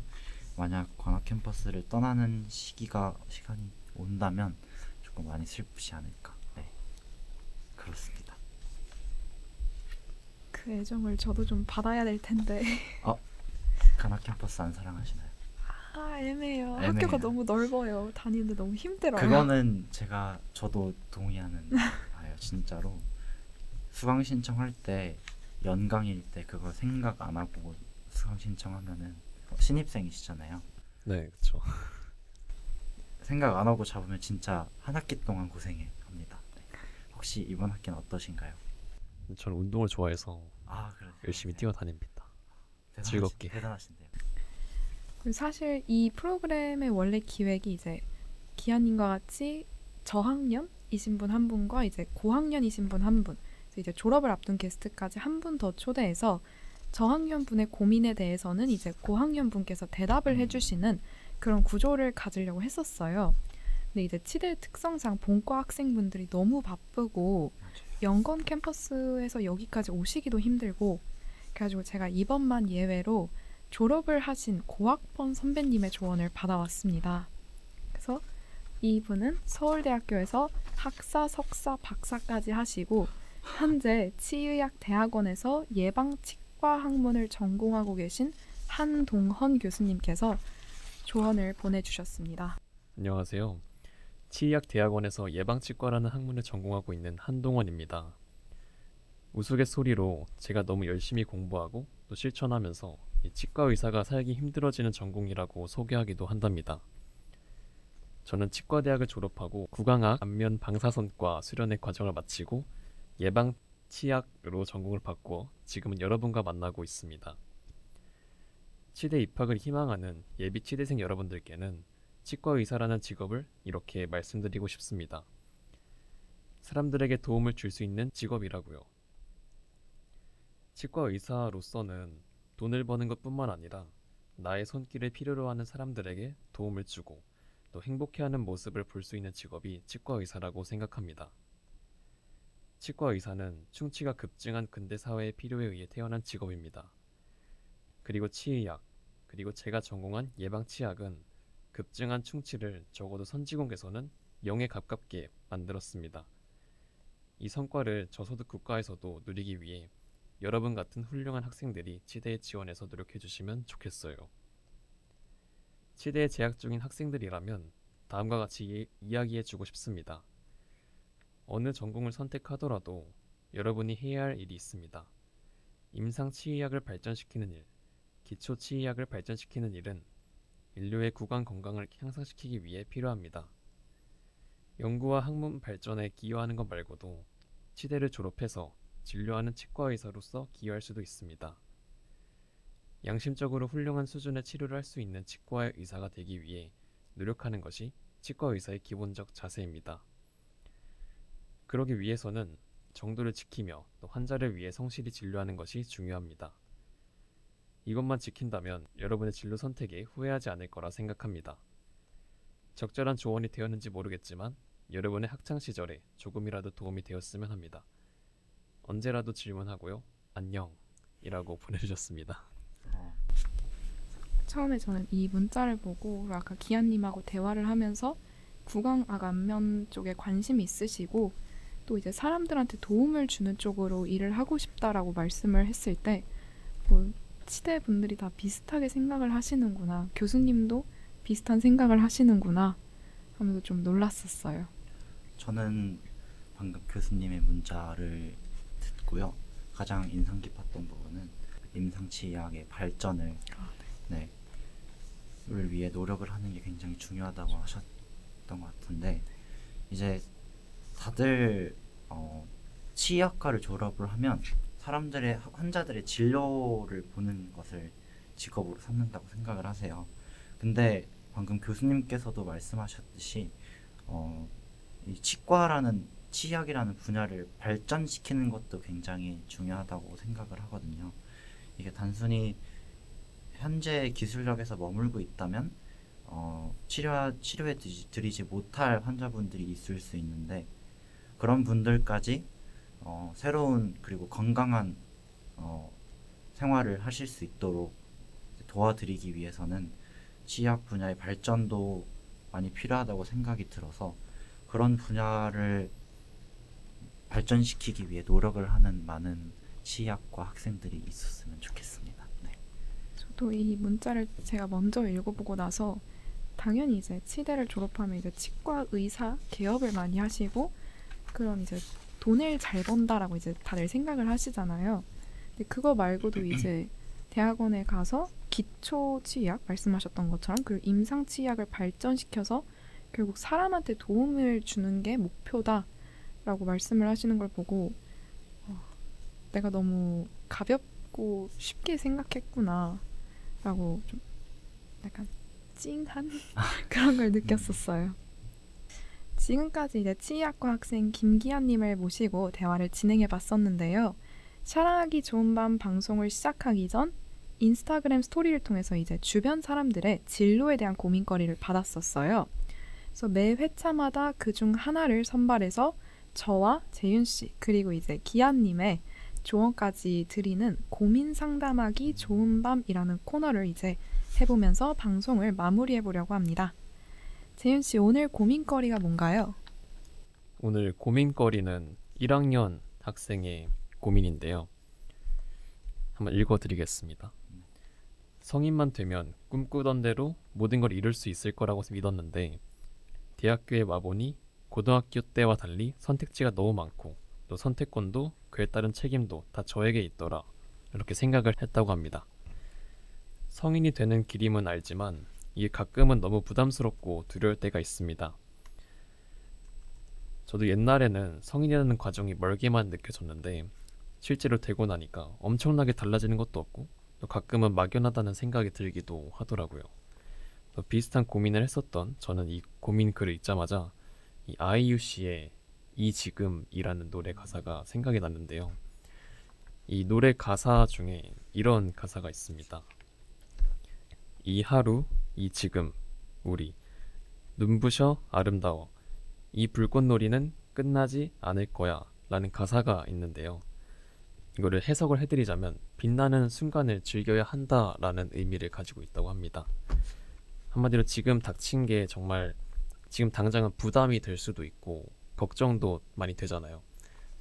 만약 관악 캠퍼스를 떠나는 시간이 온다면 조금 많이 슬프지 않을까. 네, 그렇습니다. 그 애정을 저도 좀 받아야 될 텐데. 관악 캠퍼스 안 사랑하시나요? 애매해요. 애매해요. 학교가 너무 넓어요. 다니는데 너무 힘들어요. 그거는 저도 동의하는 바예요. 진짜로 수강 신청할 때 연강일 때 그거 생각 안 하고 수강 신청하면은 신입생이시잖아요. 네, 그렇죠. 생각 안 하고 잡으면 진짜 한 학기 동안 고생합니다. 네. 혹시 이번 학기는 어떠신가요? 저는 운동을 좋아해서 그래요. 열심히 네. 뛰어다닙니다. 즐겁게. 대단하신데요. 그리고 사실 이 프로그램의 원래 기획이 이제 기아님과 같이 저학년이신 분 한 분과 이제 고학년이신 분 한 분, 이제 졸업을 앞둔 게스트까지 한 분 더 초대해서 저학년 분의 고민에 대해서는 이제 고학년 분께서 대답을 해주시는 그런 구조를 가지려고 했었어요. 근데 이제 치대 특성상 본과 학생분들이 너무 바쁘고 연건 캠퍼스에서 여기까지 오시기도 힘들고 그래가지고 제가 이번만 예외로 졸업을 하신 고학번 선배님의 조언을 받아왔습니다. 그래서 이분은 서울대학교에서 학사, 석사, 박사까지 하시고 현재 치의학대학원에서 예방치과 학문을 전공하고 계신 한동헌 교수님께서 조언을 보내주셨습니다. 안녕하세요. 치의학대학원에서 예방치과라는 학문을 전공하고 있는 한동원입니다. 우스갯소리로 제가 너무 열심히 공부하고 또 실천하면서 이 치과 의사가 살기 힘들어지는 전공이라고 소개하기도 한답니다. 저는 치과대학을 졸업하고 구강학, 안면 방사선과 수련의 과정을 마치고 예방치약으로 전공을 바꾸어 지금은 여러분과 만나고 있습니다. 치대 입학을 희망하는 예비 치대생 여러분들께는 치과 의사라는 직업을 이렇게 말씀드리고 싶습니다. 사람들에게 도움을 줄 수 있는 직업이라고요. 치과 의사로서는 돈을 버는 것뿐만 아니라 나의 손길을 필요로 하는 사람들에게 도움을 주고 또 행복해하는 모습을 볼 수 있는 직업이 치과 의사라고 생각합니다. 치과 의사는 충치가 급증한 근대 사회의 필요에 의해 태어난 직업입니다. 그리고 치의학, 그리고 제가 전공한 예방치약은 급증한 충치를 적어도 선진국에서는 0에 가깝게 만들었습니다. 이 성과를 저소득 국가에서도 누리기 위해 여러분 같은 훌륭한 학생들이 치대에 지원해서 노력해 주시면 좋겠어요. 치대에 재학 중인 학생들이라면 다음과 같이 이야기해 주고 싶습니다. 어느 전공을 선택하더라도 여러분이 해야 할 일이 있습니다. 임상치의학을 발전시키는 일, 기초치의학을 발전시키는 일은 인류의 구강 건강을 향상시키기 위해 필요합니다. 연구와 학문 발전에 기여하는 것 말고도 치대를 졸업해서 진료하는 치과의사로서 기여할 수도 있습니다. 양심적으로 훌륭한 수준의 치료를 할 수 있는 치과의 의사가 되기 위해 노력하는 것이 치과의사의 기본적 자세입니다. 그러기 위해서는 정도를 지키며 또 환자를 위해 성실히 진료하는 것이 중요합니다. 이것만 지킨다면 여러분의 진로 선택에 후회하지 않을 거라 생각합니다. 적절한 조언이 되었는지 모르겠지만 여러분의 학창시절에 조금이라도 도움이 되었으면 합니다. 언제라도 질문하고요. 안녕 이라고 보내주셨습니다. 처음에 저는 이 문자를 보고 아까 기아님하고 대화를 하면서 구강악 안면 쪽에 관심이 있으시고 또 이제 사람들한테 도움을 주는 쪽으로 일을 하고 싶다라고 말씀을 했을 때 치대 분들이 다 비슷하게 생각을 하시는구나, 교수님도 비슷한 생각을 하시는구나 하면서 좀 놀랐었어요. 저는 방금 교수님의 문자를 듣고요. 가장 인상 깊었던 부분은 임상치의학의 발전을 를 위해 노력을 하는 게 굉장히 중요하다고 하셨던 것 같은데 이제 다들 치의학과를 졸업을 하면 사람들의 환자들의 진료를 보는 것을 직업으로 삼는다고 생각을 하세요. 근데 방금 교수님께서도 말씀하셨듯이 이 치과라는 치의학이라는 분야를 발전시키는 것도 굉장히 중요하다고 생각을 하거든요. 이게 단순히 현재 기술력에서 머물고 있다면 치료해 드리지 못할 환자분들이 있을 수 있는데 그런 분들까지 새로운 그리고 건강한 생활을 하실 수 있도록 도와드리기 위해서는 치의학 분야의 발전도 많이 필요하다고 생각이 들어서 그런 분야를 발전시키기 위해 노력을 하는 많은 치의학과 학생들이 있었으면 좋겠습니다. 네. 저도 이 문자를 제가 먼저 읽어보고 나서 당연히 이제 치대를 졸업하면 이제 치과 의사 개업을 많이 하시고 그럼 이제 돈을 잘 번다라고 이제 다들 생각을 하시잖아요. 근데 그거 말고도 이제 대학원에 가서 기초 치의학 말씀하셨던 것처럼 그리고 임상 치의학을 발전시켜서 결국 사람한테 도움을 주는 게 목표다라고 말씀을 하시는 걸 보고 내가 너무 가볍고 쉽게 생각했구나 라고 좀 약간 찡한 그런 걸 느꼈었어요. 지금까지 이제 치의학과 학생 김기아님을 모시고 대화를 진행해 봤었는데요. 사랑하기 좋은 밤 방송을 시작하기 전 인스타그램 스토리를 통해서 이제 주변 사람들의 진로에 대한 고민거리를 받았었어요. 그래서 매 회차마다 그중 하나를 선발해서 저와 재윤 씨 그리고 이제 기아님의 조언까지 드리는 고민 상담하기 좋은 밤이라는 코너를 이제 해보면서 방송을 마무리해 보려고 합니다. 재윤 씨 오늘 고민거리가 뭔가요? 오늘 고민거리는 1학년 학생의 고민인데요. 한번 읽어드리겠습니다. 성인만 되면 꿈꾸던 대로 모든 걸 이룰 수 있을 거라고 믿었는데 대학교에 와보니 고등학교 때와 달리 선택지가 너무 많고 또 선택권도 그에 따른 책임도 다 저에게 있더라. 이렇게 생각을 했다고 합니다. 성인이 되는 길임은 알지만 이게 가끔은 너무 부담스럽고 두려울 때가 있습니다. 저도 옛날에는 성인이라는 과정이 멀게만 느껴졌는데 실제로 되고 나니까 엄청나게 달라지는 것도 없고 또 가끔은 막연하다는 생각이 들기도 하더라고요. 또 비슷한 고민을 했었던 저는 이 고민 글을 읽자마자 이 아이유 씨의 이 지금이라는 노래 가사가 생각이 났는데요. 이 노래 가사 중에 이런 가사가 있습니다. 이 하루, 이 지금, 우리 눈부셔 아름다워 이 불꽃놀이는 끝나지 않을 거야 라는 가사가 있는데요. 이거를 해석을 해드리자면 빛나는 순간을 즐겨야 한다라는 의미를 가지고 있다고 합니다. 한마디로 지금 닥친 게 정말 지금 당장은 부담이 될 수도 있고 걱정도 많이 되잖아요.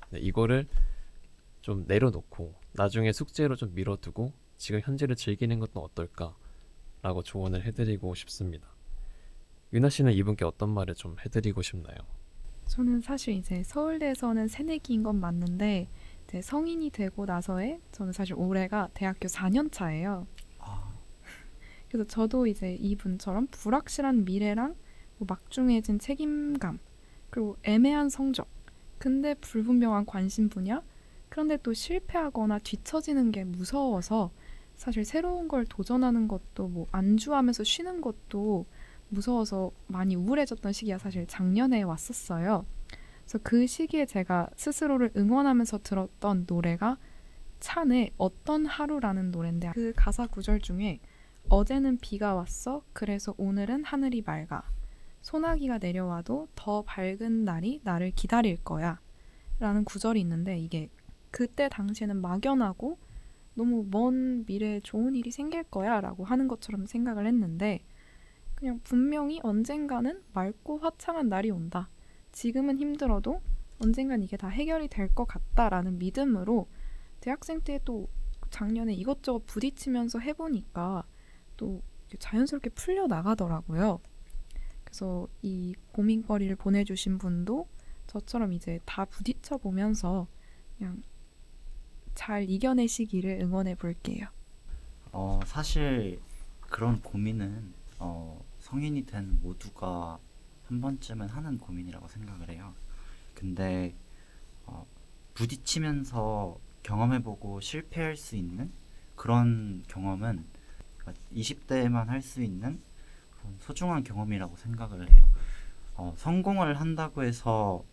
근데 이거를 좀 내려놓고 나중에 숙제로 좀 미뤄두고 지금 현재를 즐기는 것도 어떨까 라고 조언을 해드리고 싶습니다. 유나 씨는 이분께 어떤 말을 좀 해드리고 싶나요? 저는 사실 이제 서울대에서는 새내기인 건 맞는데 이제 성인이 되고 나서의 저는 사실 올해가 대학교 4년 차예요. 그래서 저도 이제 이분처럼 불확실한 미래랑 뭐 막중해진 책임감 그리고 애매한 성적 근데 불분명한 관심 분야 그런데 또 실패하거나 뒤처지는 게 무서워서 사실 새로운 걸 도전하는 것도 뭐 안주하면서 쉬는 것도 무서워서 많이 우울해졌던 시기가 사실 작년에 왔었어요. 그래서 그 시기에 제가 스스로를 응원하면서 들었던 노래가 찬의 어떤 하루라는 노래인데 그 가사 구절 중에 어제는 비가 왔어 그래서 오늘은 하늘이 맑아 소나기가 내려와도 더 밝은 날이 나를 기다릴 거야 라는 구절이 있는데 이게 그때 당시에는 막연하고 너무 먼 미래에 좋은 일이 생길 거야 라고 하는 것처럼 생각을 했는데 그냥 분명히 언젠가는 맑고 화창한 날이 온다. 지금은 힘들어도 언젠간 이게 다 해결이 될 것 같다라는 믿음으로 대학생 때 또 작년에 이것저것 부딪히면서 해보니까 또 자연스럽게 풀려나가더라고요. 그래서 이 고민거리를 보내주신 분도 저처럼 이제 다 부딪혀 보면서 그냥 잘 이겨내시기를 응원해 볼게요. 사실 그런 고민은 성인이 된 모두가 한 번쯤은 하는 고민이라고 생각을 해요. 근데 부딪히면서 경험해보고 실패할 수 있는 그런 경험은 20대에만 할 수 있는 그런 소중한 경험이라고 생각을 해요. 성공을 한다고 해서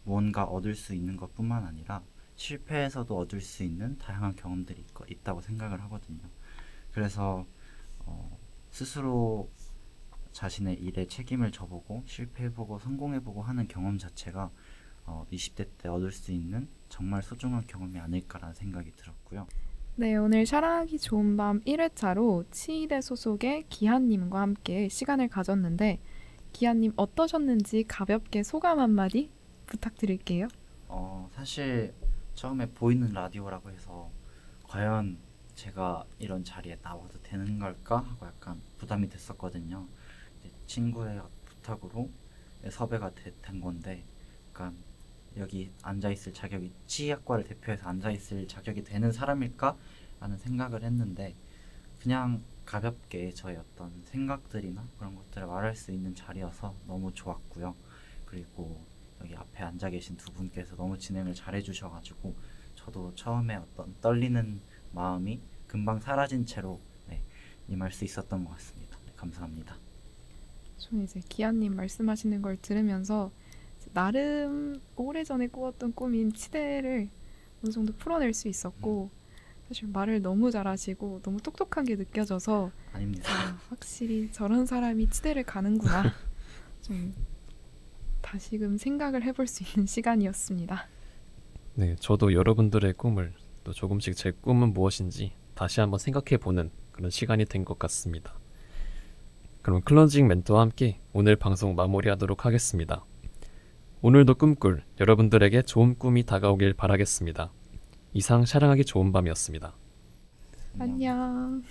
무언가 얻을 수 있는 것뿐만 아니라 실패에서도 얻을 수 있는 다양한 경험들이 있다고 생각을 하거든요. 그래서 스스로 자신의 일에 책임을 져보고 실패해보고 성공해보고 하는 경험 자체가 20대 때 얻을 수 있는 정말 소중한 경험이 아닐까라는 생각이 들었고요. 네, 오늘 사랑하기 좋은 밤 1회차로 치이대 소속의 기한님과 함께 시간을 가졌는데 기한님 어떠셨는지 가볍게 소감 한마디 부탁드릴게요. 사실 처음에 보이는 라디오라고 해서 과연 제가 이런 자리에 나와도 되는 걸까 하고 약간 부담이 됐었거든요. 친구의 부탁으로 섭외가 된 건데 약간 여기 앉아있을 자격이 치의학과를 대표해서 앉아있을 자격이 되는 사람일까? 라는 생각을 했는데 그냥 가볍게 저의 어떤 생각들이나 그런 것들을 말할 수 있는 자리여서 너무 좋았고요. 그리고 여기 앞에 앉아 계신 두 분께서 너무 진행을 잘해 주셔가지고 저도 처음에 어떤 떨리는 마음이 금방 사라진 채로 임할 수 있었던 것 같습니다. 감사합니다. 저는 이제 기한님 말씀하시는 걸 들으면서 나름 오래전에 꾸었던 꿈인 치대를 어느 정도 풀어낼 수 있었고 사실 말을 너무 잘하시고 너무 똑똑하게 느껴져서 아닙니다. 확실히 저런 사람이 치대를 가는구나. 좀 다시금 생각을 해볼 수 있는 시간이었습니다. 네, 저도 여러분들의 꿈을 또 조금씩 제 꿈은 무엇인지 다시 한번 생각해보는 그런 시간이 된 것 같습니다. 그럼 클로징 멘트와 함께 오늘 방송 마무리하도록 하겠습니다. 오늘도 꿈꿀 여러분들에게 좋은 꿈이 다가오길 바라겠습니다. 이상 샤랑하기 좋은 밤이었습니다. 안녕.